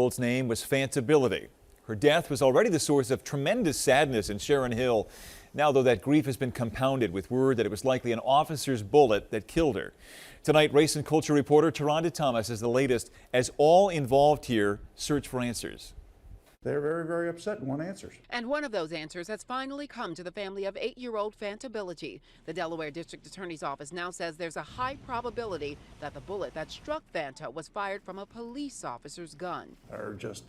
Old's name was Fanta Bility. Her death was already the source of tremendous sadness in Sharon Hill. Now, though, that grief has been compounded with word that it was likely an officer's bullet that killed her. Tonight, race and culture reporter Fanta Thomas has the latest as all involved here search for answers. They're very, very upset and want answers. And one of those answers has finally come to the family of 8-year-old Fanta Bility. The Delaware District Attorney's Office now says there's a high probability that the bullet that struck Fanta was fired from a police officer's gun. Are just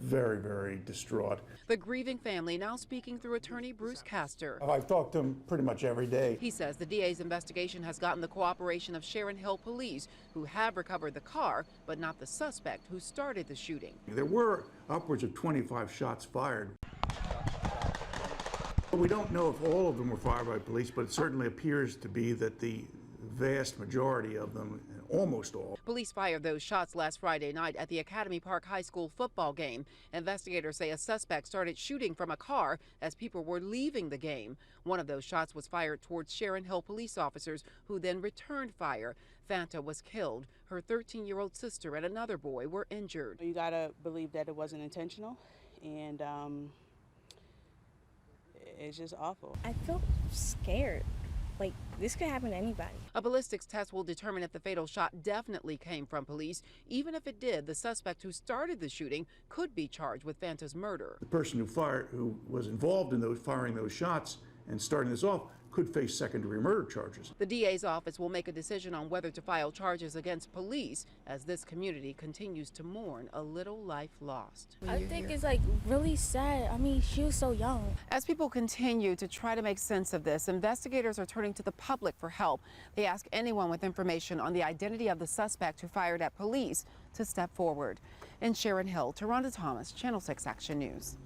very, very distraught. The grieving family now speaking through attorney Bruce Castor. I've talked to him pretty much every day. He says the DA's investigation has gotten the cooperation of Sharon Hill police, who have recovered the car, but not the suspect who started the shooting. There were upwards of 25 shots fired. We don't know if all of them were fired by police, but it certainly appears to be that the vast majority of them, almost all. Police fired those shots last Friday night at the Academy Park High School football game. Investigators say a suspect started shooting from a car as people were leaving the game. One of those shots was fired towards Sharon Hill police officers, who then returned fire. Fanta was killed. Her 13-year-old sister and another boy were injured. You gotta believe that it wasn't intentional, and it's just awful. I feel scared. Like, this could happen to anybody. A ballistics test will determine if the fatal shot definitely came from police. Even if it did, the suspect who started the shooting could be charged with Fanta's murder. The person who was involved in firing those shots and starting this off could face secondary murder charges. The DA's office will make a decision on whether to file charges against police as this community continues to mourn a little life lost. I think it's like really sad. I mean, she was so young. As people continue to try to make sense of this, investigators are turning to the public for help. They ask anyone with information on the identity of the suspect who fired at police to step forward. In Sharon Hill, Fanta Thomas, Channel 6 Action News.